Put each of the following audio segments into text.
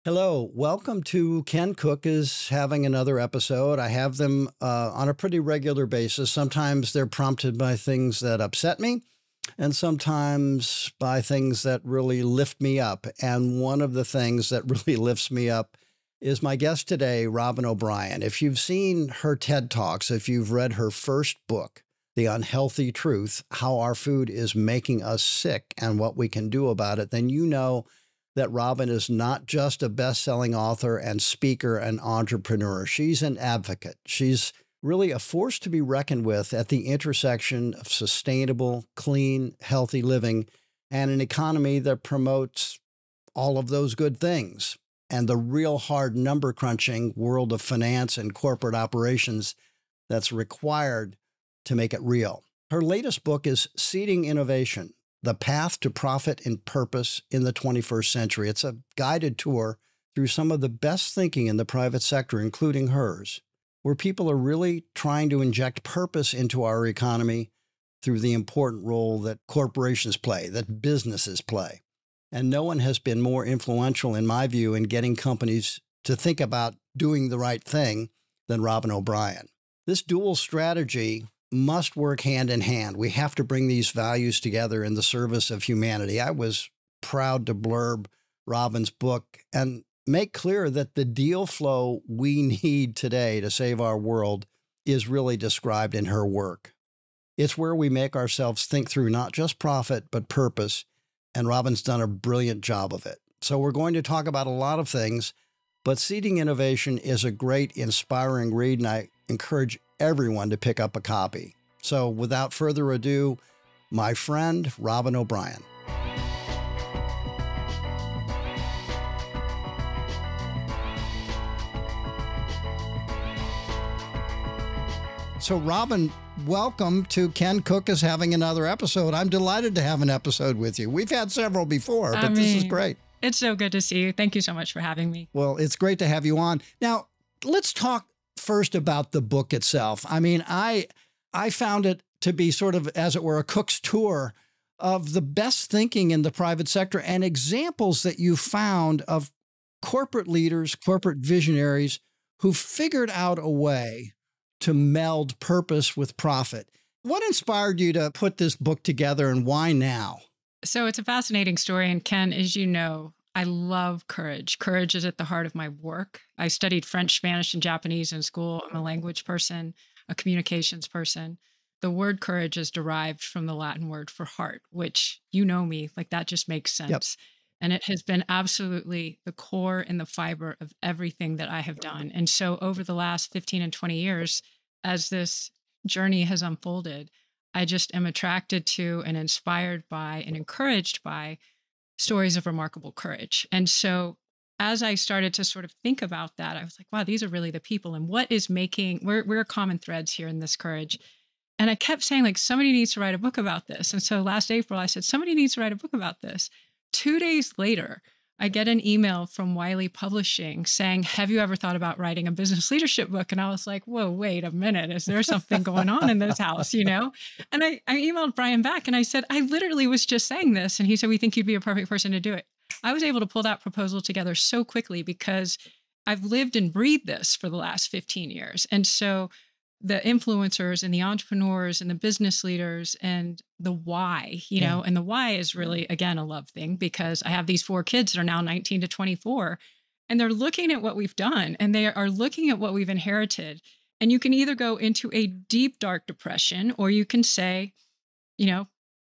Hello, welcome to Ken Cook is having another episode. I have them on a pretty regular basis. Sometimes they're prompted by things that upset me, and sometimes by things that really lift me up. And one of the things that really lifts me up is my guest today, Robyn O'Brien. If you've seen her TED Talks, if you've read her first book, The Unhealthy Truth, How Our Food is Making Us Sick and What We Can Do About It, then you know that Robyn is not just a best-selling author and speaker and entrepreneur. She's an advocate. She's really a force to be reckoned with at the intersection of sustainable, clean, healthy living and an economy that promotes all of those good things and the real hard number crunching world of finance and corporate operations that's required to make it real. Her latest book is Seeding Innovation: The Path to Profit and Purpose in the 21st Century. It's a guided tour through some of the best thinking in the private sector, including hers, where people are really trying to inject purpose into our economy through the important role that corporations play, that businesses play. And no one has been more influential, in my view, in getting companies to think about doing the right thing than Robyn O'Brien. This dual strategy must work hand in hand. We have to bring these values together in the service of humanity. I was proud to blurb Robyn's book and make clear that the deal flow we need today to save our world is really described in her work. It's where we make ourselves think through not just profit, but purpose, and Robyn's done a brilliant job of it. So we're going to talk about a lot of things, but Seeding Innovation is a great, inspiring read, and I encourage everyone to pick up a copy. So without further ado, my friend, Robyn O'Brien. So Robyn, welcome to Ken Cook is having another episode. I'm delighted to have an episode with you. We've had several before, but this is great. It's so good to see you. Thank you so much for having me. Well, it's great to have you on. Now, let's talk first about the book itself. I mean, I found it to be sort of, as it were, a cook's tour of the best thinking in the private sector and examples that you found of corporate leaders, corporate visionaries who figured out a way to meld purpose with profit. What inspired you to put this book together, and why now? So it's a fascinating story. And Ken, as you know, I love courage. Courage is at the heart of my work. I studied French, Spanish, and Japanese in school. I'm a language person, a communications person. The word courage is derived from the Latin word for heart, which, you know me, like that just makes sense. Yep. And it has been absolutely the core and the fiber of everything that I have done. And so over the last 15 and 20 years, as this journey has unfolded, I just am attracted to and inspired by and encouraged by stories of remarkable courage. And so as I started to sort of think about that, I was like, wow, these are really the people. And what is making, where are common threads here in this courage? And I kept saying, like, somebody needs to write a book about this. And so last April, I said, somebody needs to write a book about this. 2 days later, I get an email from Wiley Publishing saying, have you ever thought about writing a business leadership book? And I was like, whoa, wait a minute. Is there something going on in this house, you know? And I emailed Brian back and I said, I literally was just saying this. And he said, we think you'd be a perfect person to do it. I was able to pull that proposal together so quickly because I've lived and breathed this for the last 15 years. And so the influencers and the entrepreneurs and the business leaders and the why, you know, and the why is really, again, a love thing, because I have these 4 kids that are now 19 to 24, and they're looking at what we've done and they are looking at what we've inherited. And you can either go into a deep, dark depression, or you can say, you know,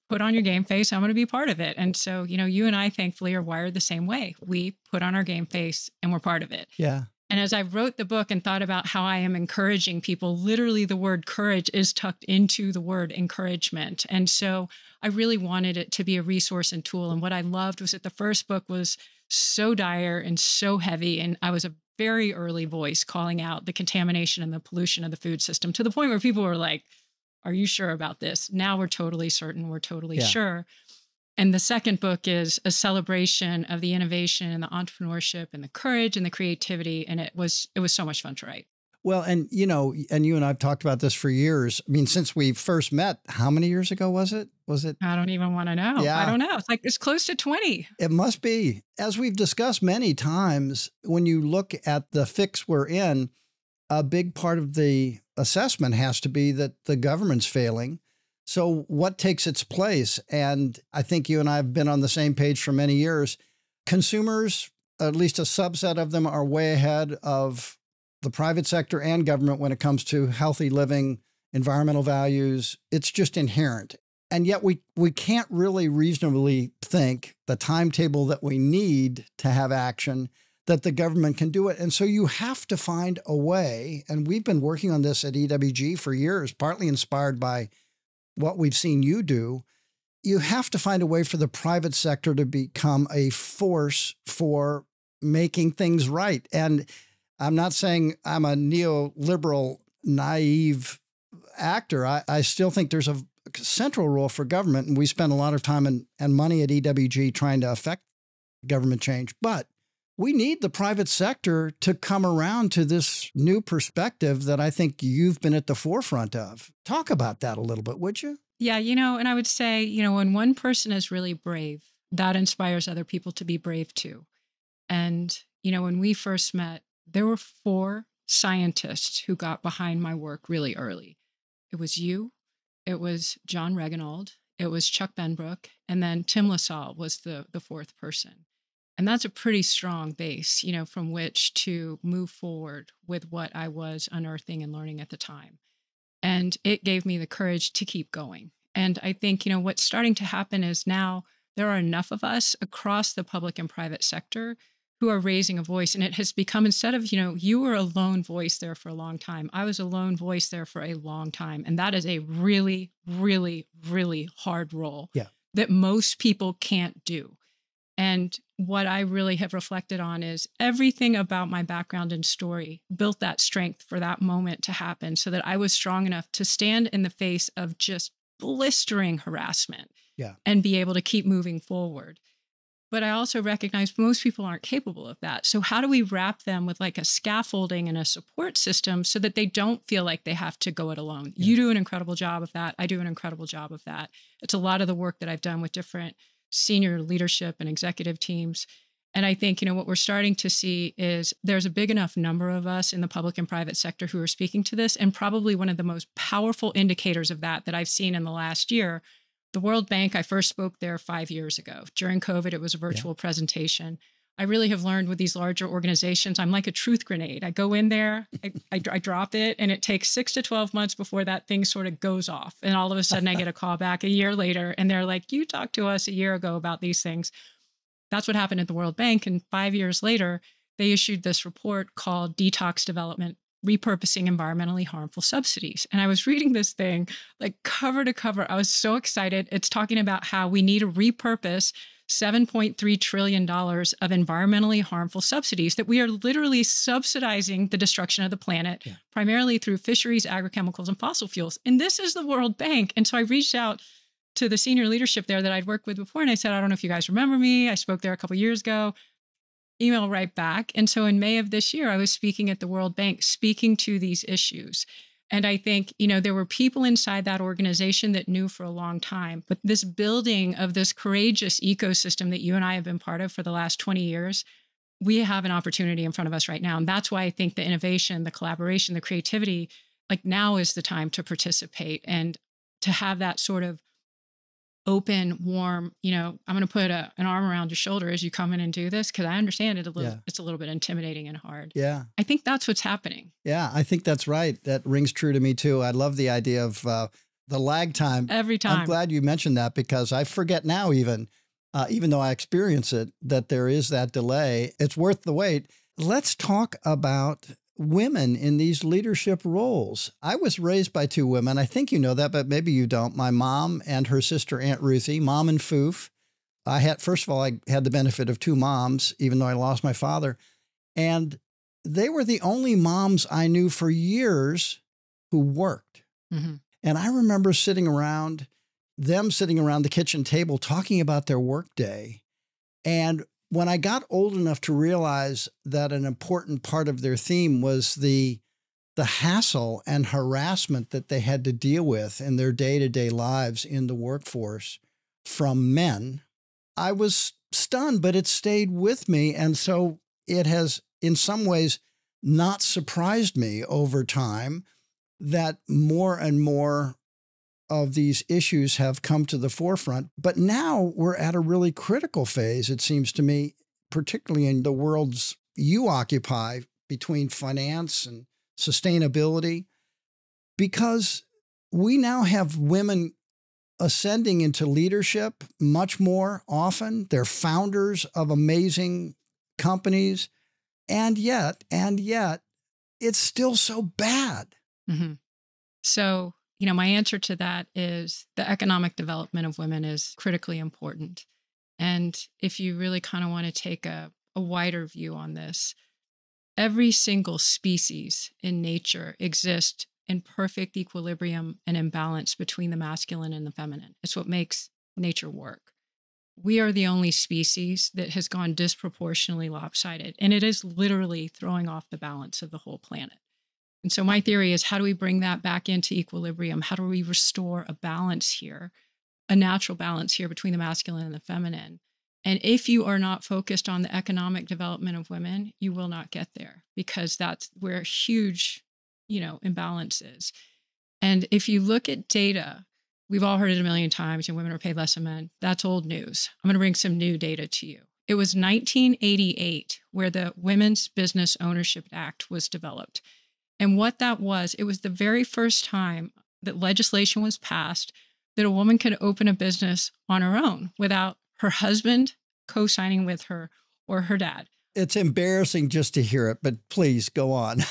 put on your game face. I'm going to be part of it. And so, you know, you and I thankfully are wired the same way. We put on our game face and we're part of it. Yeah. And as I wrote the book and thought about how I am encouraging people, literally the word courage is tucked into the word encouragement. And so I really wanted it to be a resource and tool. And what I loved was that the first book was so dire and so heavy. And I was a very early voice calling out the contamination and the pollution of the food system, to the point where people were like, are you sure about this? Now we're totally certain. We're totally sure. And the second book is a celebration of the innovation and the entrepreneurship and the courage and the creativity. And it was so much fun to write. Well, and you know, and you and I've talked about this for years. I mean, since we first met, how many years ago was it? Was it? I don't even want to know. I Yeah, don't know. It's like it's close to 20. it must be. As we've discussed many times, when you look at the fix we're in, a big part of the assessment has to be that the government's failing. So what takes its place? And I think you and I have been on the same page for many years. Consumers, at least a subset of them, are way ahead of the private sector and government when it comes to healthy living, environmental values. It's just inherent. And yet we can't really reasonably think the timetable that we need to have action, that the government can do it. And so you have to find a way, and we've been working on this at EWG for years, partly inspired by what we've seen you do. You have to find a way for the private sector to become a force for making things right. And I'm not saying I'm a neoliberal, naive actor. I still think there's a central role for government, and we spend a lot of time and money at EWG trying to affect government change. But we need the private sector to come around to this new perspective that I think you've been at the forefront of. Talk about that a little bit, would you? Yeah, and I would say, when one person is really brave, that inspires other people to be brave too. And, when we first met, there were 4 scientists who got behind my work really early. It was you, it was John Reginauld, it was Chuck Benbrook, and then Tim LaSalle was the 4th person. And that's a pretty strong base, from which to move forward with what I was unearthing and learning at the time. And it gave me the courage to keep going. And I think, what's starting to happen is now there are enough of us across the public and private sector who are raising a voice. And it has become, instead of, you were a lone voice there for a long time, I was a lone voice there for a long time. And that is a really, really, really hard role that most people can't do. And what I really have reflected on is everything about my background and story built that strength for that moment to happen, so that I was strong enough to stand in the face of just blistering harassment and be able to keep moving forward. But I also recognize most people aren't capable of that. So how do we wrap them with like a scaffolding and a support system so that they don't feel like they have to go it alone? You do an incredible job of that. I do an incredible job of that. It's a lot of the work that I've done with different senior leadership and executive teams. And I think, what we're starting to see is there's a big enough number of us in the public and private sector who are speaking to this. And probably one of the most powerful indicators of that I've seen in the last year, the World Bank, I first spoke there 5 years ago. During COVID, it was a virtual presentation. I really have learned with these larger organizations, I'm like a truth grenade. I go in there, I drop it, and it takes 6 to 12 months before that thing sort of goes off. And all of a sudden I get a call back a year later, and they're like, you talked to us a year ago about these things. That's what happened at the World Bank. And 5 years later, they issued this report called Detox Development, Repurposing Environmentally Harmful Subsidies. And I was reading this thing like cover to cover. I was so excited. It's talking about how we need to repurpose $7.3 trillion of environmentally harmful subsidies, that we are literally subsidizing the destruction of the planet, primarily through fisheries, agrochemicals, and fossil fuels. And this is the World Bank. And so I reached out to the senior leadership there that I'd worked with before. And I said, I don't know if you guys remember me. I spoke there a couple of years ago. Email right back. And so in May of this year, I was speaking at the World Bank, speaking to these issues. And I think, there were people inside that organization that knew for a long time, but this building of this courageous ecosystem that you and I have been part of for the last 20 years, we have an opportunity in front of us right now. And that's why I think the innovation, the collaboration, the creativity, like now is the time to participate and to have that sort of open, warm, I'm going to put an arm around your shoulder as you come in and do this, because I understand it a little. It's a little bit intimidating and hard. Yeah. I think that's what's happening. Yeah, I think that's right. That rings true to me too. I love the idea of the lag time. Every time. I'm glad you mentioned that, because I forget now even though I experience it, that there is that delay. It's worth the wait. Let's talk about women in these leadership roles. I was raised by 2 women. I think you know that, but maybe you don't. My mom and her sister, Aunt Ruthie, Mom and Foof. First of all, I had the benefit of 2 moms, even though I lost my father. And they were the only moms I knew for years who worked. Mm-hmm. And I remember sitting around the kitchen table talking about their workday. And when I got old enough to realize that an important part of their theme was the the hassle and harassment that they had to deal with in their day-to-day lives in the workforce from men, I was stunned, but it stayed with me. And so it has, in some ways, not surprised me over time that more and more of these issues have come to the forefront. But now we're at a really critical phase, it seems to me, particularly in the worlds you occupy between finance and sustainability, because we now have women ascending into leadership much more often. They're founders of amazing companies. And yet, it's still so bad. Mm-hmm. So, my answer to that is the economic development of women is critically important. And if you really kind of want to take a wider view on this, every single species in nature exists in perfect equilibrium and imbalance between the masculine and the feminine. It's what makes nature work. We are the only species that has gone disproportionately lopsided, and it is literally throwing off the balance of the whole planet. And so my theory is, how do we bring that back into equilibrium? How do we restore a balance here, a natural balance here between the masculine and the feminine? And if you are not focused on the economic development of women, you will not get there, because that's where huge, imbalance is. And if you look at data, we've all heard it a million times, and women are paid less than men. That's old news. I'm going to bring some new data to you. It was 1988 where the Women's Business Ownership Act was developed. And what that was, it was the very first time that legislation was passed that a woman could open a business on her own without her husband co-signing with her or her dad. It's embarrassing just to hear it, but please go on.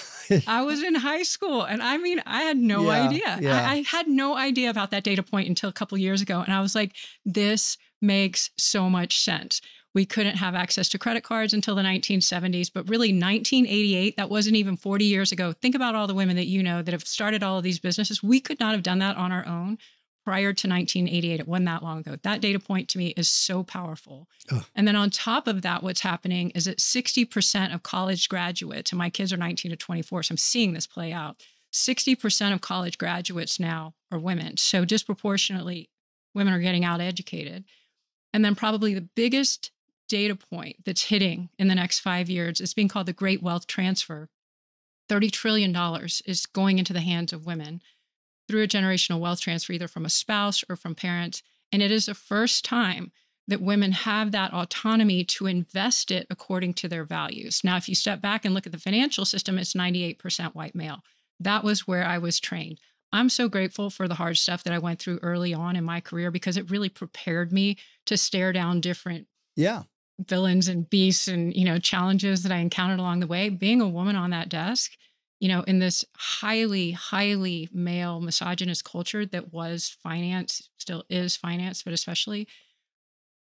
I was in high school, and I had no idea. Yeah. I had no idea about that data point until a couple of years ago. And I was like, this makes so much sense. We couldn't have access to credit cards until the 1970s, but really 1988, that wasn't even 40 years ago. Think about all the women that that have started all of these businesses. We could not have done that on our own prior to 1988. It wasn't that long ago. That data point to me is so powerful. Ugh. And then on top of that, what's happening is that 60% of college graduates, and my kids are 19 to 24, so I'm seeing this play out. 60% of college graduates now are women. So disproportionately, women are getting out educated. And then probably the biggest data point that's hitting in the next 5 years is being called the Great Wealth Transfer. $30 trillion is going into the hands of women through a generational wealth transfer, either from a spouse or from parents. And it is the first time that women have that autonomy to invest it according to their values. Now, if you step back and look at the financial system, it's 98% white male. That was where I was trained. I'm so grateful for the hard stuff that I went through early on in my career, because it really prepared me to stare down different villains and beasts and, challenges that I encountered along the way. Being a woman on that desk, in this highly, highly male misogynist culture that was finance, still is finance, but especially,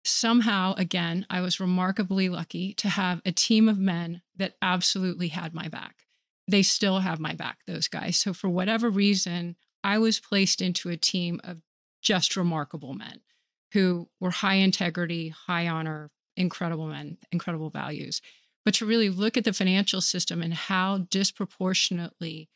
somehow, again, I was remarkably lucky to have a team of men that absolutely had my back. They still have my back, those guys. So for whatever reason, I was placed into a team of just remarkable men who were high integrity, high honor, incredible men, incredible values. But to really look at the financial system and how disproportionately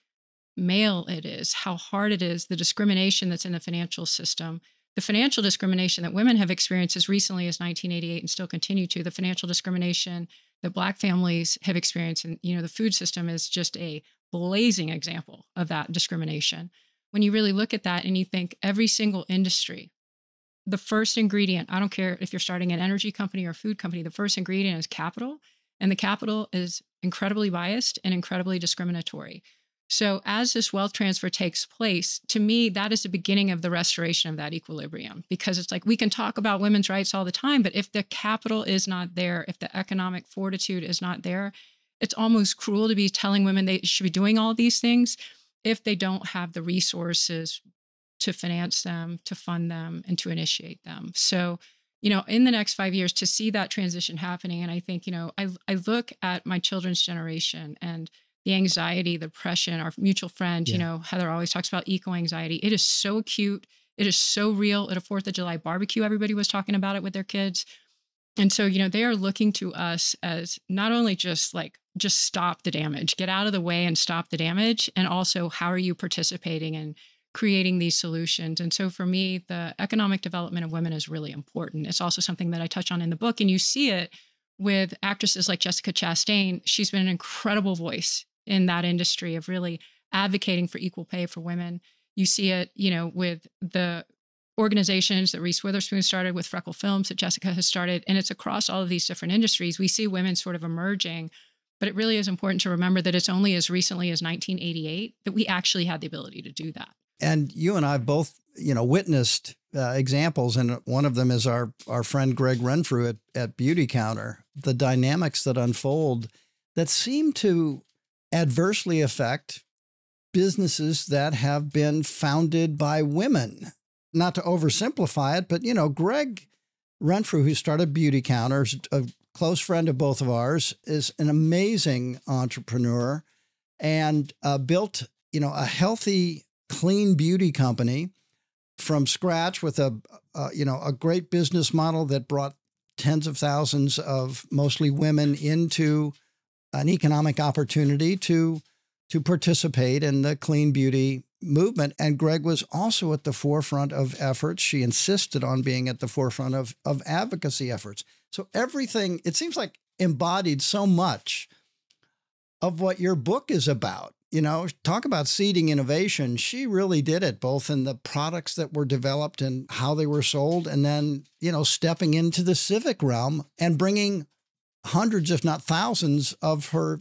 male it is, how hard it is, the discrimination that's in the financial system, the financial discrimination that women have experienced as recently as 1988 and still continue to, the financial discrimination that Black families have experienced. And, the food system is just a blazing example of that discrimination. When you really look at that and you think every single industry, the first ingredient, I don't care if you're starting an energy company or a food company, the first ingredient is capital. And the capital is incredibly biased and incredibly discriminatory. So as this wealth transfer takes place, to me, that is the beginning of the restoration of that equilibrium, because it's like we can talk about women's rights all the time, but if the capital is not there, if the economic fortitude is not there, it's almost cruel to be telling women they should be doing all these things if they don't have the resources to finance them, to fund them, and to initiate them. So in the next 5 years, to see that transition happening. And I think, I look at my children's generation and the anxiety, the depression, our mutual friend, Heather always talks about eco-anxiety. It is so acute. It is so real. At a 4th of July barbecue, everybody was talking about it with their kids. And so, they are looking to us as not only just stop the damage, get out of the way and stop the damage. And also, how are you participating in creating these solutions? And so for me, the economic development of women is really important. It's also something that I touch on in the book. And you see it with actresses like Jessica Chastain. She's been an incredible voice in that industry of really advocating for equal pay for women. You see it, with the organizations that Reese Witherspoon started, with Freckle Films that Jessica has started, and it's across all of these different industries. We see women sort of emerging, but it really is important to remember that it's only as recently as 1988 that we actually had the ability to do that. And you and I both, witnessed examples, and one of them is our friend Greg Renfrew at Beautycounter, the dynamics that unfold that seem to adversely affect businesses that have been founded by women. Not to oversimplify it, but, Greg Renfrew, who started Beautycounter, is a close friend of both of ours, is an amazing entrepreneur and built, a healthy, clean beauty company from scratch with a great business model that brought tens of thousands of mostly women into an economic opportunity to participate in the clean beauty movement. And Greg was also at the forefront of efforts. She insisted on being at the forefront of advocacy efforts. So everything, it seems like, embodied so much of what your book is about. Talk about seeding innovation. She really did it, both in the products that were developed and how they were sold, and then, stepping into the civic realm and bringing hundreds, if not thousands, of her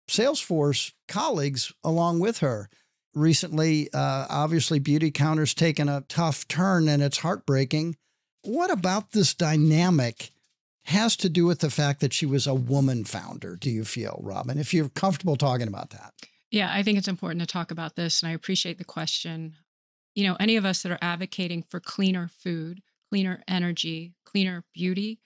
Salesforce colleagues along with her. Recently, obviously, Beautycounter's taken a tough turn, and it's heartbreaking. What about this dynamic has to do with the fact that she was a woman founder, do you feel, Robyn, if you're comfortable talking about that? Yeah, I think it's important to talk about this, and I appreciate the question. Any of us that are advocating for cleaner food, cleaner energy, cleaner beauty,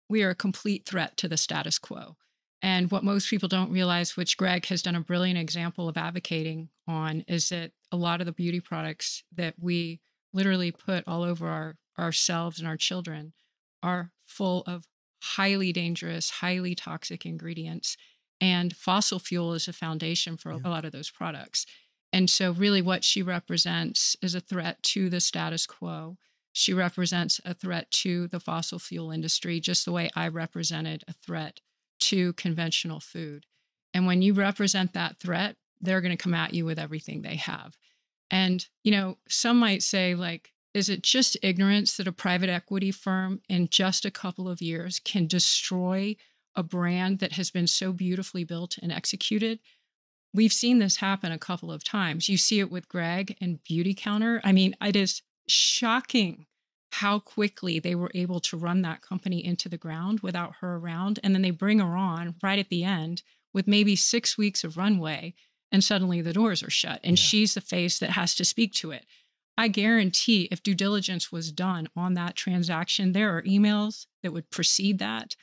we are a complete threat to the status quo. And what most people don't realize, which Greg has done a brilliant example of advocating on, is that a lot of the beauty products that we literally put all over ourselves and our children are full of highly dangerous, highly toxic ingredients. And fossil fuel is a foundation for a lot of those products. And so really what she represents is a threat to the status quo. She represents a threat to the fossil fuel industry, just the way I represented a threat to conventional food. And when you represent that threat, they're going to come at you with everything they have. And, some might say, is it just ignorance that a private equity firm in just a couple of years can destroy a brand that has been so beautifully built and executed? We've seen this happen a couple of times. You see it with Greg and Beautycounter. I mean, it is shocking how quickly they were able to run that company into the ground without her around. And then they bring her on right at the end with maybe 6 weeks of runway, and suddenly the doors are shut. And she's the face that has to speak to it. I guarantee if due diligence was done on that transaction, there are emails that would precede that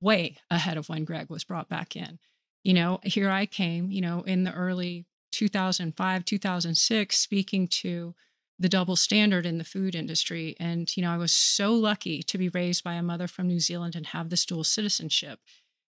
way ahead of when Greg was brought back in. Here I came, in the early 2005, 2006, speaking to the double standard in the food industry. And, I was so lucky to be raised by a mother from New Zealand and have this dual citizenship.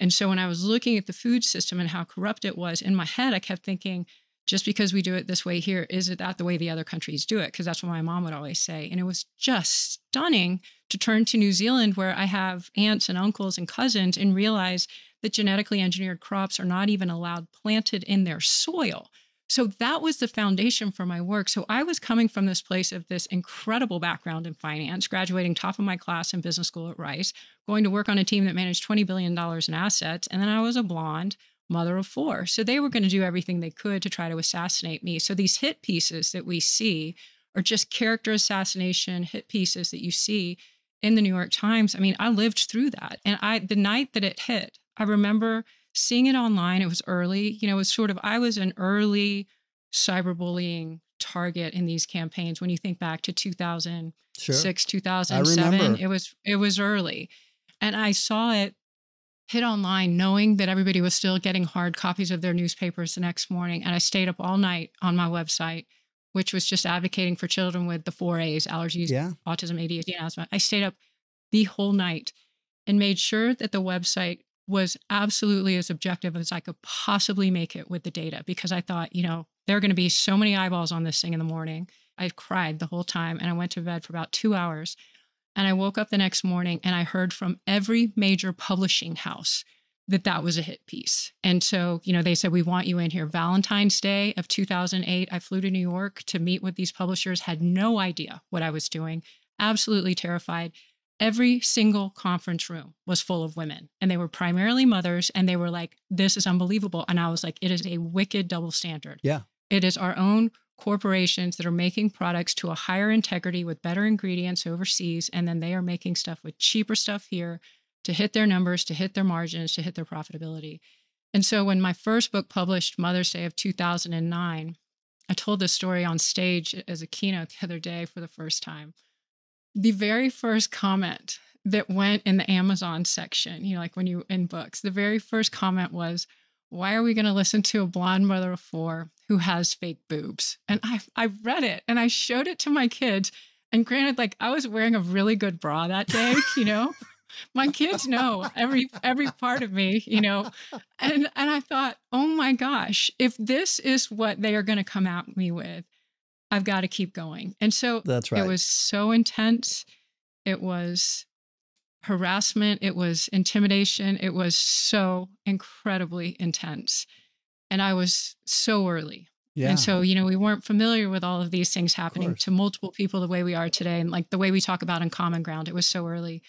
And so when I was looking at the food system and how corrupt it was, in my head, I kept thinking, just because we do it this way here, is it that the way the other countries do it? Because that's what my mom would always say. And it was just stunning to turn to New Zealand, where I have aunts and uncles and cousins, and realize that genetically engineered crops are not even allowed planted in their soil. So that was the foundation for my work. So I was coming from this place of this incredible background in finance, graduating top of my class in business school at Rice, going to work on a team that managed $20 billion in assets. And then I was a blonde mother of 4. So they were going to do everything they could to try to assassinate me. So these hit pieces that we see are just character assassination hit pieces that you see in the New York Times. I mean, I lived through that. And the night that it hit, I remember seeing it online. It was early, it was I was an early cyberbullying target in these campaigns. When you think back to 2006, 2007, it was early. And I saw it hit online, knowing that everybody was still getting hard copies of their newspapers the next morning. And I stayed up all night on my website, which was just advocating for children with the 4 A's, allergies, autism, ADHD, and asthma. I stayed up the whole night. and made sure that the website was absolutely as objective as I could possibly make it with the data, because I thought, there are going to be so many eyeballs on this thing in the morning. I cried the whole time, and I went to bed for about 2 hours. And I woke up the next morning and I heard from every major publishing house that was a hit piece. And so, they said, we want you in here. Valentine's Day of 2008, I flew to New York to meet with these publishers, had no idea what I was doing, absolutely terrified. Every single conference room was full of women, and they were primarily mothers, and they were like, this is unbelievable. And I was like, it is a wicked double standard. Yeah. It is our own corporations that are making products to a higher integrity with better ingredients overseas, and then they are making stuff with cheaper stuff here to hit their numbers, to hit their margins, to hit their profitability. And so when my first book published, Mother's Day of 2009, I told this story on stage as a keynote the other day for the first time. The very first comment that went in the Amazon section, like when you in books, the very first comment was, why are we going to listen to a blonde mother of 4 who has fake boobs? And I read it and I showed it to my kids. And granted, I was wearing a really good bra that day, my kids know every part of me, and I thought, oh my gosh, if this is what they are going to come at me with, I've got to keep going. And so that's right. It was so intense. It was harassment. It was intimidation. It was so incredibly intense. And I was so early. Yeah. And so, we weren't familiar with all of these things happening to multiple people the way we are today. And the way we talk about in Common Ground, it was so early.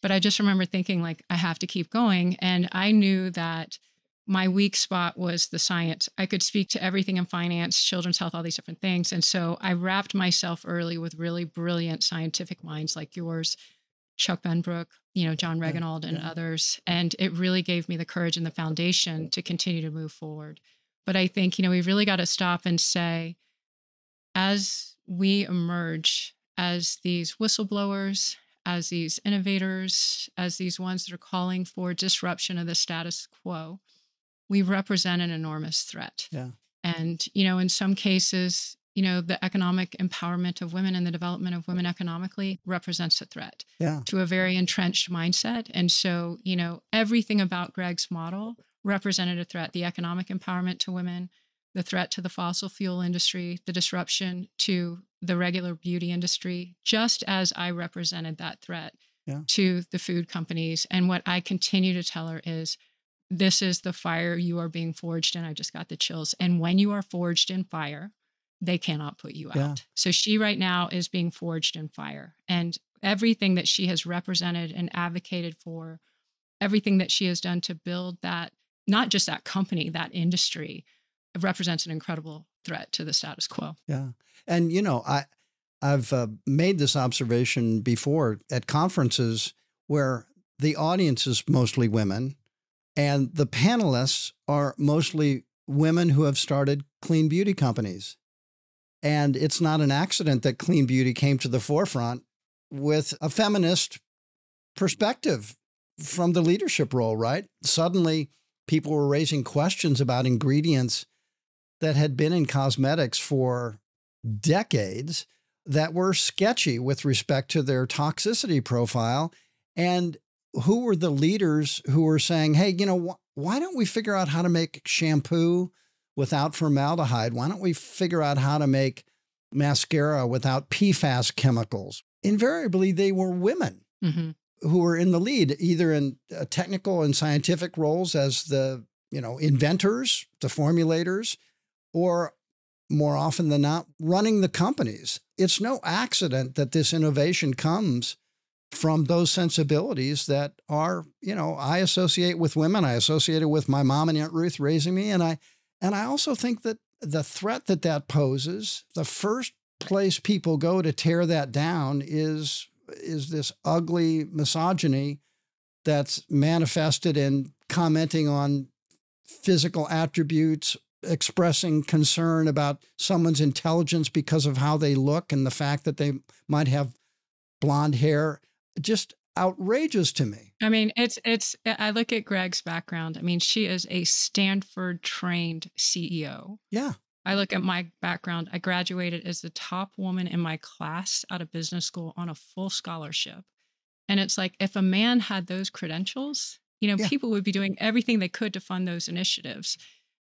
But I just remember thinking I have to keep going. And I knew that my weak spot was the science. I could speak to everything in finance, children's health, all these different things. And so I wrapped myself early with really brilliant scientific minds like yours, Chuck Benbrook, John Reginald and others. And it really gave me the courage and the foundation to continue to move forward. But I think, we really got to stop and say, as we emerge as these whistleblowers, as these innovators, as these ones that are calling for disruption of the status quo, we represent an enormous threat. Yeah. And, in some cases, the economic empowerment of women and the development of women economically represents a threat to a very entrenched mindset. And so, everything about Greg's model represented a threat: the economic empowerment to women, the threat to the fossil fuel industry, the disruption to the regular beauty industry, just as I represented that threat to the food companies. And what I continue to tell her is, this is the fire you are being forged in. I just got the chills. And when you are forged in fire, they cannot put you out. So she right now is being forged in fire. And everything that she has represented and advocated for, everything that she has done to build that, not just that company, that industry, represents an incredible threat to the status quo. Yeah. And, I've made this observation before at conferences where the audience is mostly women and the panelists are mostly women who have started clean beauty companies. And it's not an accident that clean beauty came to the forefront with a feminist perspective from the leadership role, right? Suddenly, people were raising questions about ingredients that had been in cosmetics for decades that were sketchy with respect to their toxicity profile. And who were the leaders who were saying, hey, why don't we figure out how to make shampoo without formaldehyde? Why don't we figure out how to make mascara without PFAS chemicals? Invariably, they were women who were in the lead, either in technical and scientific roles as the, inventors, the formulators, or more often than not, running the companies. It's no accident that this innovation comes from those sensibilities that are, I associate with women. I associate it with my mom and Aunt Ruth raising me. And I also think that the threat that poses, the first place people go to tear that down is this ugly misogyny that's manifested in commenting on physical attributes, expressing concern about someone's intelligence because of how they look and the fact that they might have blonde hair. Just outrageous to me. I mean, I look at Greg's background. I mean, she is a Stanford trained CEO. Yeah. I look at my background. I graduated as the top woman in my class out of business school on a full scholarship. And it's like, if a man had those credentials, Yeah. people would be doing everything they could to fund those initiatives.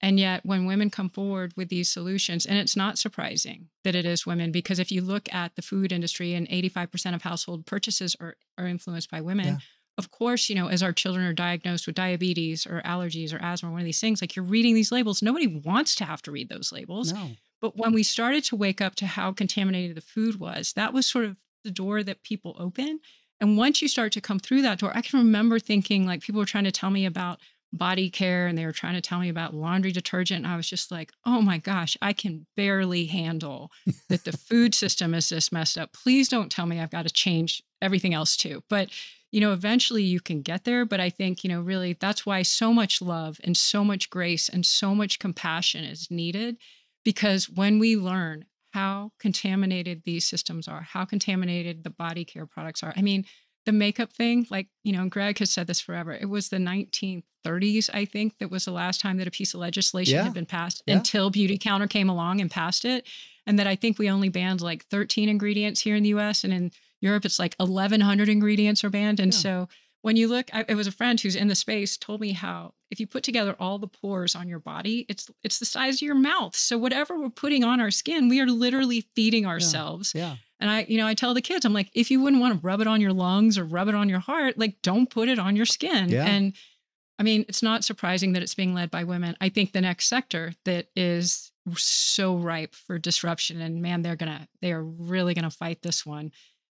And yet when women come forward with these solutions, and it's not surprising that it is women, because if you look at the food industry and 85% of household purchases are influenced by women, Yeah. of course, as our children are diagnosed with diabetes or allergies or asthma, or one of these things, like you're reading these labels, nobody wants to have to read those labels. No. But when we started to wake up to how contaminated the food was, that was sort of the door that people open. And once you start to come through that door, I can remember thinking, like, people were trying to tell me about body care and they were trying to tell me about laundry detergent. And I was just like, oh my gosh, I can barely handle that the food system is this messed up. Please don't tell me I've got to change everything else too. But eventually you can get there. But I think, really that's why so much love and so much grace and so much compassion is needed. Because when we learn how contaminated these systems are, how contaminated the body care products are. I mean, the makeup thing, like, Greg has said this forever. It was the 1930s, I think, that was the last time that a piece of legislation had been passed until Beautycounter came along and passed it. And that I think we only banned like 13 ingredients here in the US, and in Europe, it's like 1,100 ingredients are banned. And so when you look, it was a friend who's in the space told me how if you put together all the pores on your body, it's the size of your mouth. So whatever we're putting on our skin, we are literally feeding ourselves. Yeah. And I tell the kids, I'm like, if you wouldn't want to rub it on your lungs or rub it on your heart, like, don't put it on your skin. Yeah. And I mean, it's not surprising that it's being led by women. I think the next sector that is so ripe for disruption, and man, they are really going to fight this one,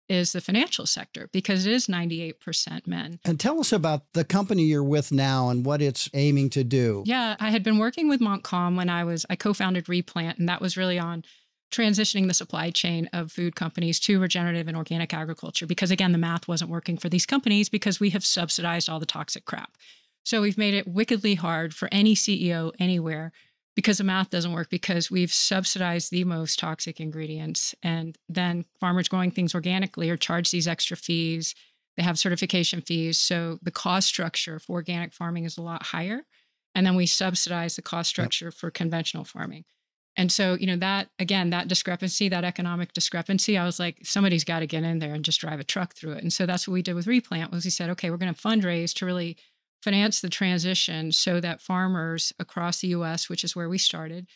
is the financial sector, because it is 98% men. And tell us about the company you're with now and what it's aiming to do. Yeah, I had been working with Monom when I co-founded Replant, and that was really on transitioning the supply chain of food companies to regenerative and organic agriculture. Because again, the math wasn't working for these companies because we have subsidized all the toxic crap. So we've made it wickedly hard for any CEO anywhere because the math doesn't work, because we've subsidized the most toxic ingredients. And then farmers growing things organically are charged these extra fees. They have certification fees. So the cost structure for organic farming is a lot higher. And then we subsidize the cost structure for conventional farming. And so, that discrepancy, that economic discrepancy, I was like, somebody's got to get in there and just drive a truck through it. And so that's what we did with Replant, was we said, okay, we're going to fundraise to really finance the transition so that farmers across the US, which is where we started,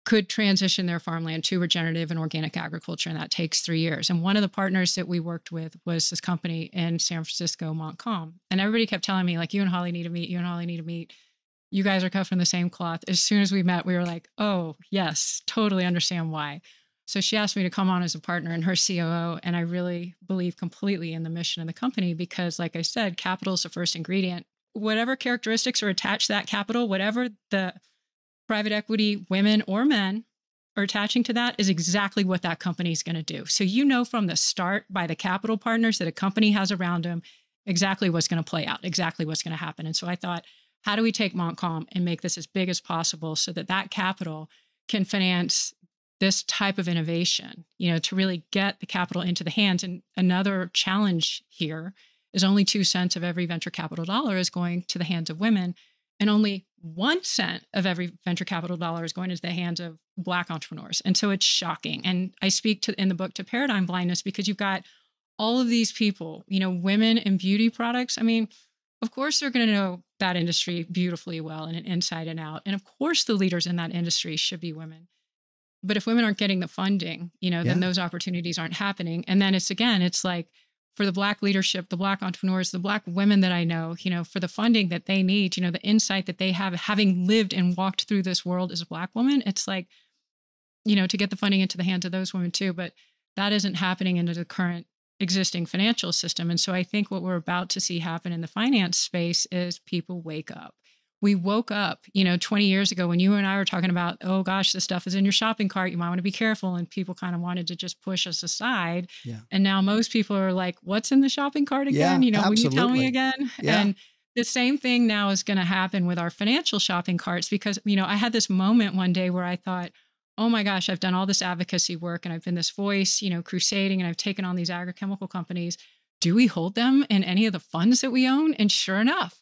could transition their farmland to regenerative and organic agriculture. And that takes 3 years. And one of the partners that we worked with was this company in San Francisco, Monom. And everybody kept telling me, like, you and Holly need to meet, you and Holly need to meet. You guys are cut from the same cloth. As soon as we met, we were like, oh, yes, totally understand why. So she asked me to come on as a partner and her COO. And I really believe completely in the mission of the company because, like I said, capital is the first ingredient. Whatever characteristics are attached to that capital, whatever the private equity women or men are attaching to that, is exactly what that company is going to do. So from the start by the capital partners that a company has around them exactly what's going to play out, exactly what's going to happen. And so I thought, how do we take Monom and make this as big as possible so that that capital can finance this type of innovation, to really get the capital into the hands. And another challenge here is only 2 cents of every venture capital dollar is going to the hands of women. And only 1 cent of every venture capital dollar is going into the hands of Black entrepreneurs. And so it's shocking. And I speak in the book to paradigm blindness because you've got all of these people, women in beauty products. I mean, of course, they're going to know that industry beautifully well and inside and out. And of course, the leaders in that industry should be women. But if women aren't getting the funding, then those opportunities aren't happening. And then it's like for the Black leadership, the Black entrepreneurs, the Black women that I know, for the funding that they need, the insight that they have, having lived and walked through this world as a Black woman, it's like, to get the funding into the hands of those women too. But that isn't happening into the current existing financial system. And so I think what we're about to see happen in the finance space is people wake up. We woke up, 20 years ago when you and I were talking about, oh gosh, this stuff is in your shopping cart, you might want to be careful. And people kind of wanted to just push us aside. Yeah. And now most people are like, what's in the shopping cart again? Yeah, will you tell me again? Yeah. And the same thing now is going to happen with our financial shopping carts because, I had this moment one day where I thought, oh my gosh, I've done all this advocacy work and I've been this voice, crusading, and I've taken on these agrochemical companies. Do we hold them in any of the funds that we own? And sure enough,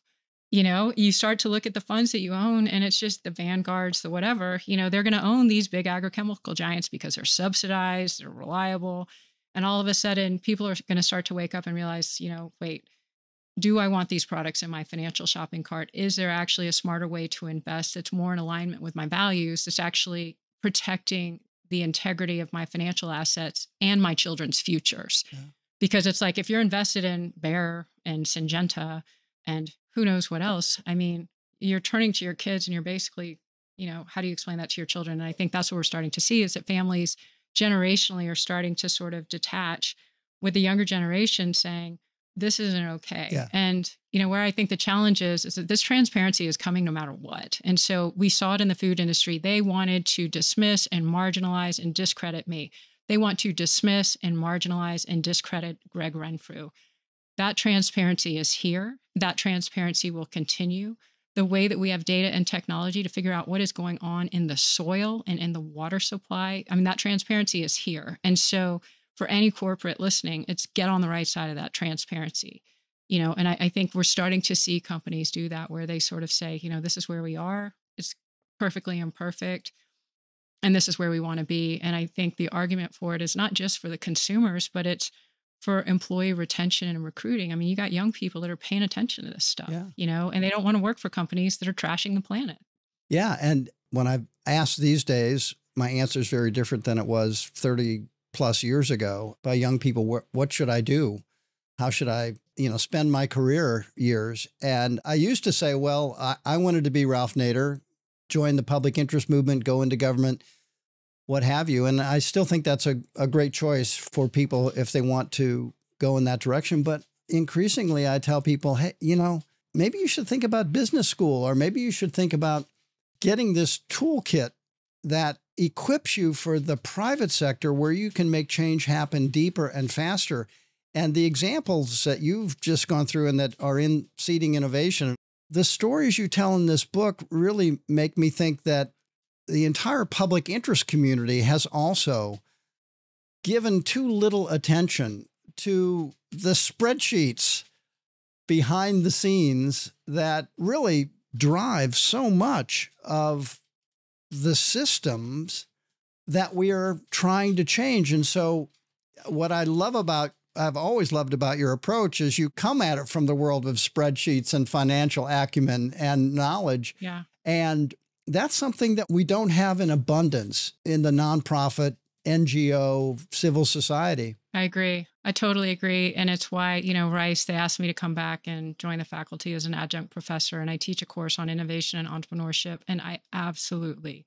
you start to look at the funds that you own and it's just the Vanguards, the whatever, they're going to own these big agrochemical giants because they're subsidized, they're reliable. And all of a sudden, people are going to start to wake up and realize, wait, do I want these products in my financial shopping cart? Is there actually a smarter way to invest that's more in alignment with my values, that's actually protecting the integrity of my financial assets and my children's futures? Yeah. Because it's like, if you're invested in Bayer and Syngenta and who knows what else, I mean, you're turning to your kids and you're basically, how do you explain that to your children? And I think that's what we're starting to see, is that families generationally are starting to sort of detach, with the younger generation saying, this isn't okay. Yeah. And, where I think the challenge is that this transparency is coming no matter what. And so we saw it in the food industry. They wanted to dismiss and marginalize and discredit me. They want to dismiss and marginalize and discredit Greg Renfrew. That transparency is here. That transparency will continue. The way that we have data and technology to figure out what is going on in the soil and in the water supply, I mean, that transparency is here. And so for any corporate listening, it's get on the right side of that transparency, and I think we're starting to see companies do that, where they sort of say, this is where we are. It's perfectly imperfect. And this is where we want to be. And I think the argument for it is not just for the consumers, but it's for employee retention and recruiting. I mean, you got young people that are paying attention to this stuff, and they don't want to work for companies that are trashing the planet. Yeah. And when I've asked these days, my answer is very different than it was 30 plus years ago by young people. What should I do? How should I, spend my career years? And I used to say, well, I wanted to be Ralph Nader, join the public interest movement, go into government, what have you. And I still think that's a great choice for people if they want to go in that direction. But increasingly, I tell people, hey, maybe you should think about business school, or maybe you should think about getting this toolkit that equips you for the private sector, where you can make change happen deeper and faster. And the examples that you've just gone through and that are in Seeding Innovation, the stories you tell in this book really make me think that the entire public interest community has also given too little attention to the spreadsheets behind the scenes that really drive so much of the systems that we are trying to change. And so what I've always loved about your approach is you come at it from the world of spreadsheets and financial acumen and knowledge. Yeah. And that's something that we don't have in abundance in the nonprofit, NGO, civil society. I agree. I totally agree. And it's why, Rice, they asked me to come back and join the faculty as an adjunct professor. And I teach a course on innovation and entrepreneurship. And I absolutely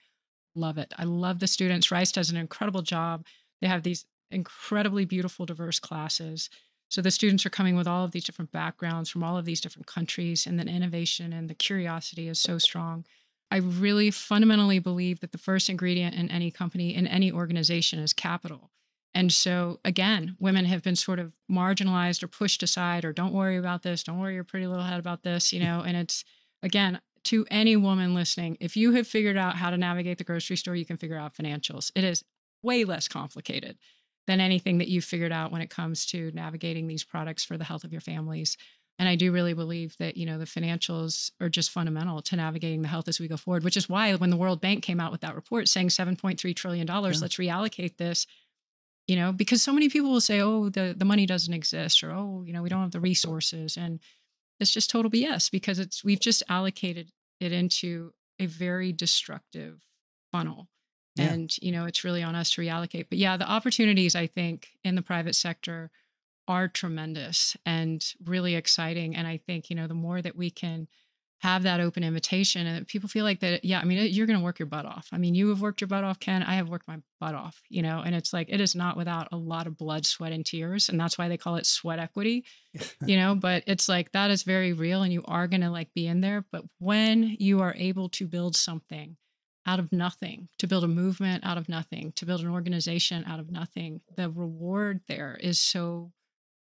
love it. I love the students. Rice does an incredible job. They have these incredibly beautiful, diverse classes. So the students are coming with all of these different backgrounds from all of these different countries. And then innovation and the curiosity is so strong. I really fundamentally believe that the first ingredient in any company, in any organization, is capital. And so, again, women have been sort of marginalized or pushed aside, or don't worry about this, don't worry your pretty little head about this, and it's, again, to any woman listening, if you have figured out how to navigate the grocery store, you can figure out financials. It is way less complicated than anything that you've figured out when it comes to navigating these products for the health of your families. And I do really believe that, the financials are just fundamental to navigating the health as we go forward, which is why when the World Bank came out with that report saying $7.3 trillion, let's reallocate this, because so many people will say, oh, the money doesn't exist, or, oh, we don't have the resources. And it's just total BS, because we've just allocated it into a very destructive funnel. Yeah. And, it's really on us to reallocate. But yeah, the opportunities, I think, in the private sector are tremendous and really exciting. And I think, the more that we can have that open invitation and people feel like that, yeah, I mean, you're going to work your butt off. I mean, you have worked your butt off, Ken. I have worked my butt off, and it's like, it is not without a lot of blood, sweat, and tears. And that's why they call it sweat equity, but it's like, that is very real, and you are going to be in there. But when you are able to build something out of nothing, to build a movement out of nothing, to build an organization out of nothing, the reward there is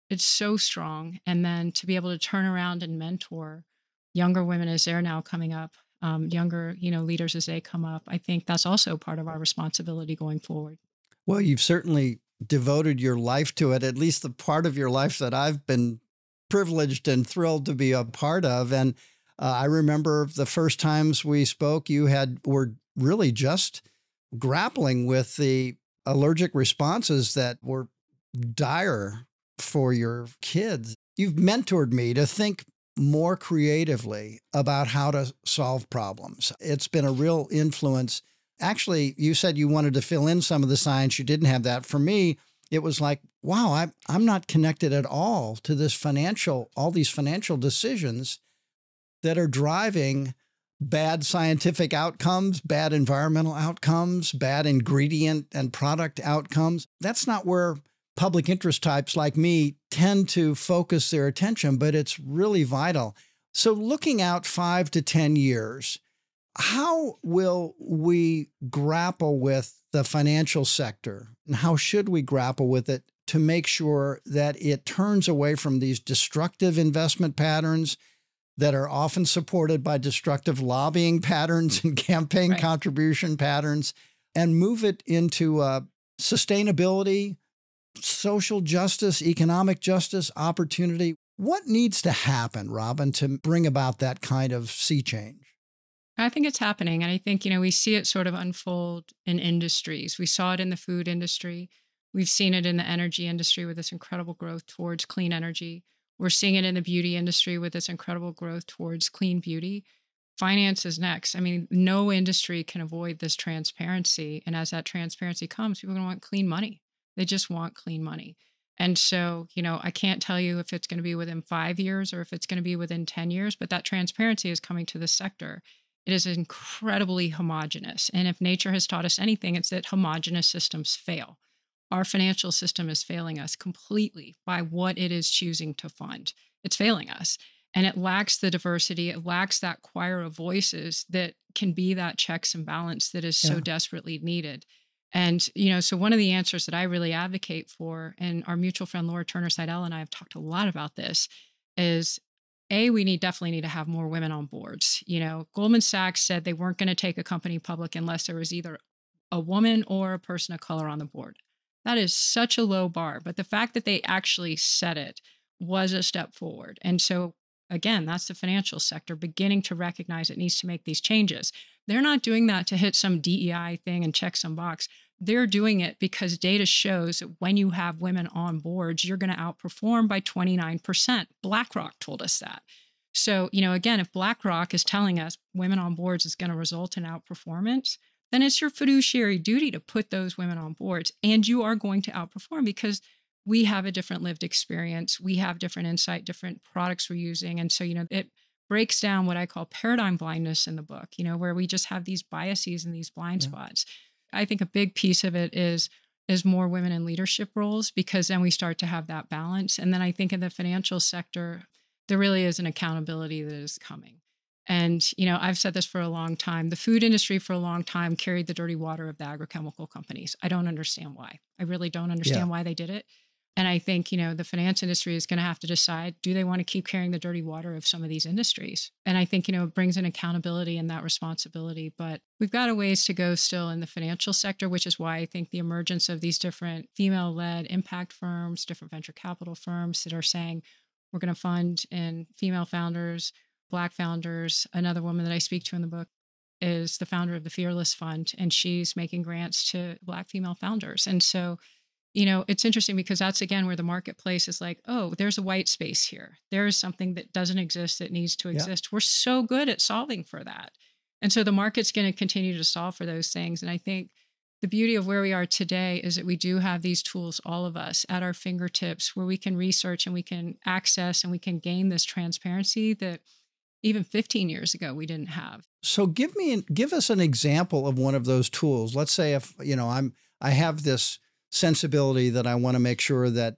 it's so strong. And then to be able to turn around and mentor younger women as they're now coming up, younger, leaders as they come up, I think that's also part of our responsibility going forward. Well, you've certainly devoted your life to it, at least the part of your life that I've been privileged and thrilled to be a part of. And I remember the first times we spoke, were really just grappling with the allergic responses that were dire for your kids. You've mentored me to think more creatively about how to solve problems. It's been a real influence. Actually, you said you wanted to fill in some of the science. You didn't have that. For me, it was like, wow, I'm not connected at all to all these financial decisions that are driving bad scientific outcomes, bad environmental outcomes, bad ingredient and product outcomes. That's not where public interest types like me tend to focus their attention, but it's really vital. So looking out 5 to 10 years, how will we grapple with the financial sector, and how should we grapple with it to make sure that it turns away from these destructive investment patterns that are often supported by destructive lobbying patterns and campaign contribution patterns, and move it into sustainability, social justice, economic justice, opportunity? What needs to happen, Robyn, to bring about that kind of sea change? I think it's happening. And I think, we see it sort of unfold in industries. We saw it in the food industry. We've seen it in the energy industry with this incredible growth towards clean energy. We're seeing it in the beauty industry with this incredible growth towards clean beauty. Finance is next. I mean, no industry can avoid this transparency. And as that transparency comes, people are going to want clean money. They just want clean money. And so, I can't tell you if it's going to be within 5 years or if it's going to be within 10 years, but that transparency is coming to the sector. It is incredibly homogenous. And if nature has taught us anything, it's that homogenous systems fail. Our financial system is failing us completely by what it is choosing to fund. It's failing us. And it lacks the diversity. It lacks that choir of voices that can be that checks and balance that is so desperately needed. And, so one of the answers that I really advocate for, and our mutual friend Laura Turner-Seidel and I have talked a lot about this, is we definitely need to have more women on boards. Goldman Sachs said they weren't going to take a company public unless there was either a woman or a person of color on the board. That is such a low bar. But the fact that they actually said it was a step forward. And so, again, that's the financial sector beginning to recognize it needs to make these changes. They're not doing that to hit some DEI thing and check some box. They're doing it because data shows that when you have women on boards, you're going to outperform by 29%. BlackRock told us that. So, again, if BlackRock is telling us women on boards is going to result in outperformance, then it's your fiduciary duty to put those women on boards. And you are going to outperform because we have a different lived experience. We have different insight, different products we're using. And so, it breaks down what I call paradigm blindness in the book, where we just have these biases and these blind spots. I think a big piece of it is more women in leadership roles, because then we start to have that balance. And then I think in the financial sector, there really is an accountability that is coming. And, I've said this for a long time. The food industry for a long time carried the dirty water of the agrochemical companies. I don't understand why. I really don't understand why they did it. And I think, the finance industry is going to have to decide, do they want to keep carrying the dirty water of some of these industries? And I think, it brings an accountability and that responsibility. But we've got a ways to go still in the financial sector, which is why I think the emergence of these different female-led impact firms, different venture capital firms that are saying, we're going to fund in female founders, Black founders. Another woman that I speak to in the book is the founder of the Fearless Fund, and she's making grants to Black female founders. And so, it's interesting because that's, again, where the marketplace is like, oh, there's a white space here. There is something that doesn't exist that needs to exist. We're so good at solving for that. And so the market's going to continue to solve for those things. And I think the beauty of where we are today is that we do have these tools, all of us, at our fingertips, where we can research and we can access and we can gain this transparency that even 15 years ago we didn't have. So give us an example of one of those tools. Let's say if, I have this sensibility that I want to make sure that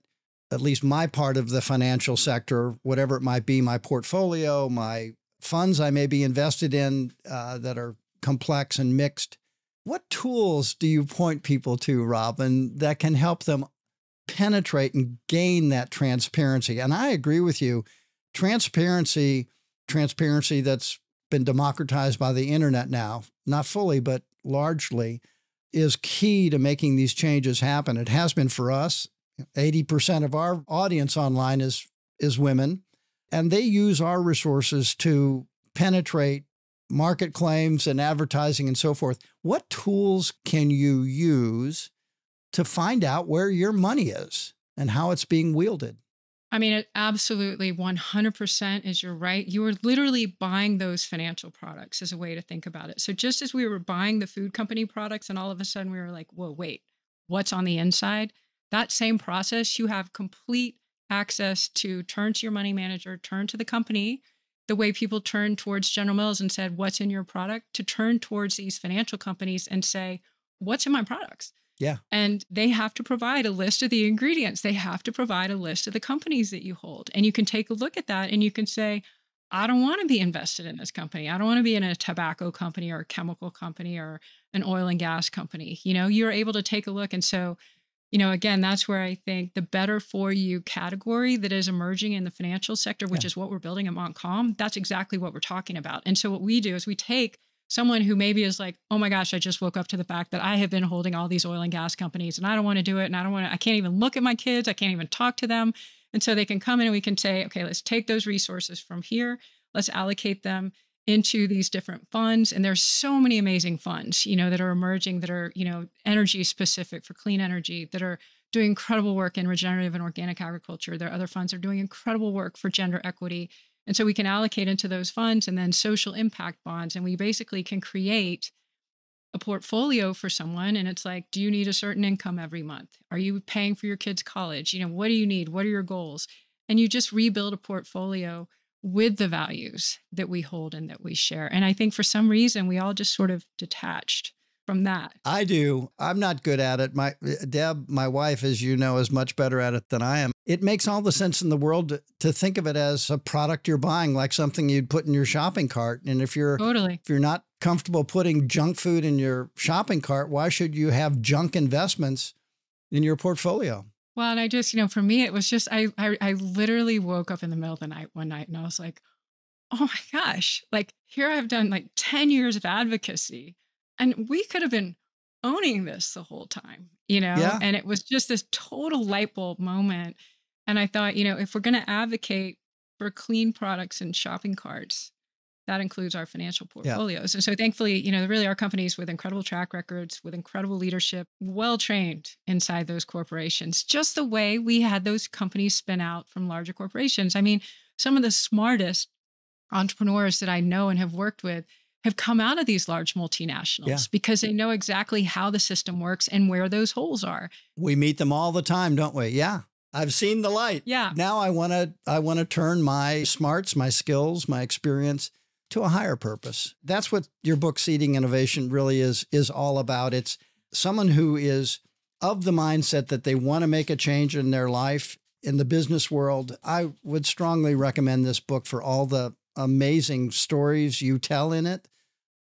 at least my part of the financial sector, whatever it might be, my portfolio, my funds I may be invested in that are complex and mixed. What tools do you point people to, Robyn, that can help them penetrate and gain that transparency? And I agree with you. Transparency that's been democratized by the internet now, not fully, but largely, is key to making these changes happen. It has been for us. 80% of our audience online is women, and they use our resources to penetrate market claims and advertising and so forth. What tools can you use to find out where your money is? and how it's being wielded. I mean, it absolutely 100% is you're right. You were literally buying those financial products as a way to think about it. So just as we were buying the food company products and all of a sudden we were like, whoa, wait, what's on the inside? That same process, you have complete access to turn to your money manager, turn to the company, the way people turn towards General Mills and said, what's in your product, to turn towards these financial companies and say, what's in my products? Yeah. And they have to provide a list of the ingredients. They have to provide a list of the companies that you hold. And you can take a look at that and you can say, I don't want to be invested in this company. I don't want to be in a tobacco company or a chemical company or an oil and gas company. You're able to take a look. And so, again, that's where I think the better for you category that is emerging in the financial sector, which is what we're building at Montcalm, that's exactly what we're talking about. And so what we do is we take someone who maybe is like, oh my gosh, I just woke up to the fact that I have been holding all these oil and gas companies and I don't want to do it. And I can't even look at my kids. I can't even talk to them. And so they can come in and we can say, okay, let's take those resources from here. Let's allocate them into these different funds. And there's so many amazing funds, that are emerging, that are, energy specific for clean energy, that are doing incredible work in regenerative and organic agriculture. There are other funds that are doing incredible work for gender equity. And so we can allocate into those funds and then social impact bonds. And we basically can create a portfolio for someone. And it's like, do you need a certain income every month? Are you paying for your kids' college? What do you need? What are your goals? And you just rebuild a portfolio with the values that we hold and that we share. And I think for some reason, we all just sort of detached from that. I do. I'm not good at it. Deb, my wife, as you know, is much better at it than I am. It makes all the sense in the world to think of it as a product you're buying, like something you'd put in your shopping cart. And if you're not comfortable putting junk food in your shopping cart, why should you have junk investments in your portfolio? Well, and I just, for me, it was just, I literally woke up in the middle of the night one night and I was like, oh my gosh, like here I've done like 10 years of advocacy. And we could have been owning this the whole time, Yeah. And it was just this total light bulb moment. And I thought, if we're going to advocate for clean products and shopping carts, that includes our financial portfolios. And so thankfully, there really are companies with incredible track records, with incredible leadership, well-trained inside those corporations, just the way we had those companies spin out from larger corporations. I mean, some of the smartest entrepreneurs that I know and have worked with have come out of these large multinationals because they know exactly how the system works and where those holes are. We meet them all the time, don't we? Yeah. I've seen the light. Yeah. Now I want to turn my smarts, my skills, my experience to a higher purpose. That's what your book, Seeding Innovation, really is all about. It's someone who is of the mindset that they want to make a change in their life in the business world. I would strongly recommend this book for all the amazing stories you tell in it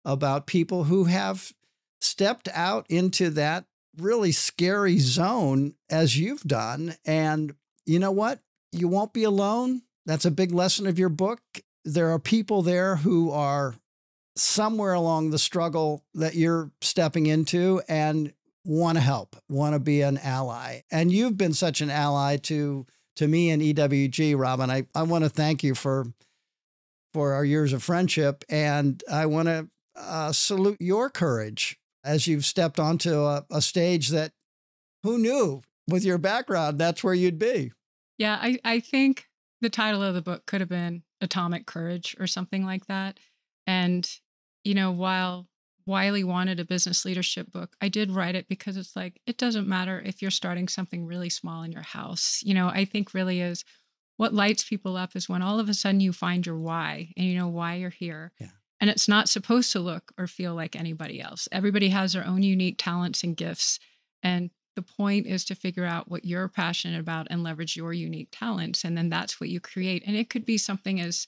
about people who have stepped out into that really scary zone as you've done. And you know what? You won't be alone. That's a big lesson of your book. There are people there who are somewhere along the struggle that you're stepping into and want to help, want to be an ally. And you've been such an ally to me and EWG, Robyn. I want to thank you for our years of friendship. And I want to salute your courage as you've stepped onto a stage that who knew with your background, that's where you'd be. Yeah, I think the title of the book could have been Atomic Courage or something like that. And, while Wiley wanted a business leadership book, I did write it because it's like, it doesn't matter if you're starting something really small in your house. I think really is what lights people up is when all of a sudden you find your why and you know why you're here. Yeah. And it's not supposed to look or feel like anybody else. Everybody has their own unique talents and gifts. And the point is to figure out what you're passionate about and leverage your unique talents. And then that's what you create. And it could be something as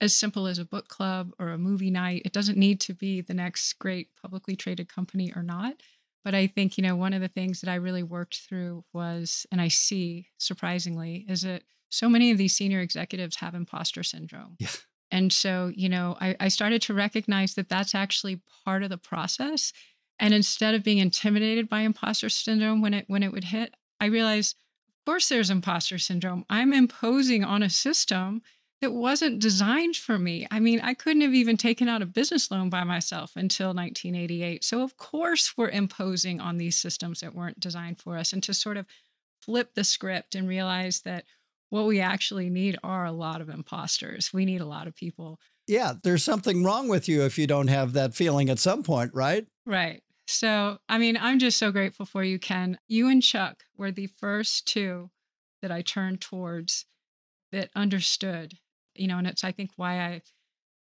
simple as a book club or a movie night. It doesn't need to be the next great publicly traded company or not. But I think, one of the things that I really worked through was, and I see surprisingly, is that so many of these senior executives have imposter syndrome. Yeah. And so, I started to recognize that that's actually part of the process. And instead of being intimidated by imposter syndrome when it would hit, I realized, of course, there's imposter syndrome. I'm imposing on a system that wasn't designed for me. I mean, I couldn't have even taken out a business loan by myself until 1988. So of course, we're imposing on these systems that weren't designed for us. And to sort of flip the script and realize that what we actually need are a lot of imposters. We need a lot of people. Yeah, there's something wrong with you if you don't have that feeling at some point, right? Right. So, I mean, I'm just so grateful for you, Ken. You and Chuck were the first two that I turned towards that understood, and it's, I think, why I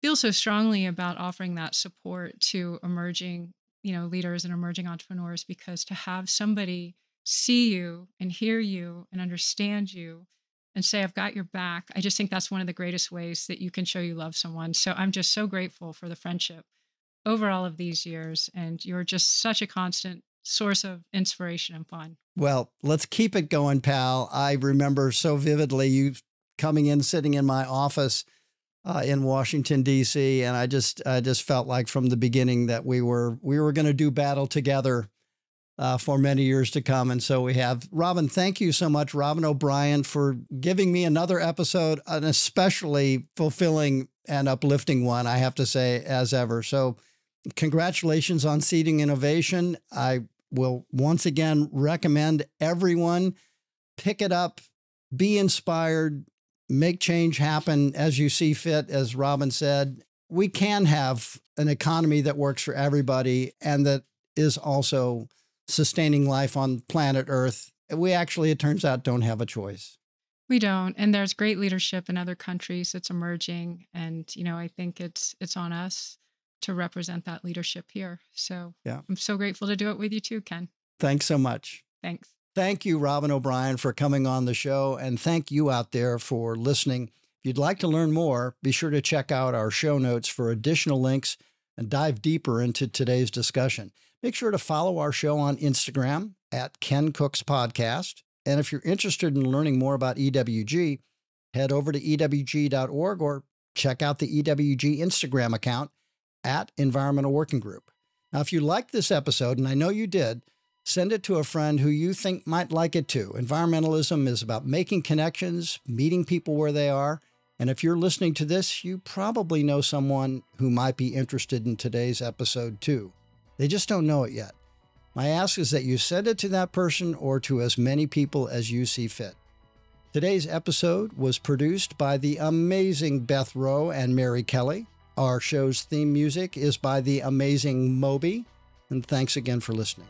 feel so strongly about offering that support to emerging, leaders and emerging entrepreneurs, because to have somebody see you and hear you and understand you and say, I've got your back, I just think that's one of the greatest ways that you can show you love someone. So I'm just so grateful for the friendship over all of these years. And you're just such a constant source of inspiration and fun. Well, let's keep it going, pal. I remember so vividly you coming in, sitting in my office in Washington, D.C. And I just felt like from the beginning that we were going to do battle together for many years to come. And so we have. Robyn, thank you so much, Robyn O'Brien, for giving me another episode, an especially fulfilling and uplifting one, I have to say, as ever. So congratulations on seeding innovation. I will once again recommend everyone pick it up, be inspired, make change happen as you see fit. As Robyn said, we can have an economy that works for everybody and that is also sustaining life on planet Earth. We actually, it turns out, don't have a choice. We don't. And there's great leadership in other countries that's emerging. And, I think it's on us to represent that leadership here. So yeah, I'm so grateful to do it with you too, Ken. Thanks so much. Thanks. Thank you, Robyn O'Brien, for coming on the show. And thank you out there for listening. If you'd like to learn more, be sure to check out our show notes for additional links and dive deeper into today's discussion. Make sure to follow our show on Instagram at Ken Cook's Podcast. And if you're interested in learning more about EWG, head over to ewg.org or check out the EWG Instagram account at Environmental Working Group. Now, if you liked this episode, and I know you did, send it to a friend who you think might like it too. Environmentalism is about making connections, meeting people where they are. And if you're listening to this, you probably know someone who might be interested in today's episode too. They just don't know it yet. My ask is that you send it to that person or to as many people as you see fit. Today's episode was produced by the amazing Beth Rowe and Mary Kelly. Our show's theme music is by the amazing Moby. And thanks again for listening.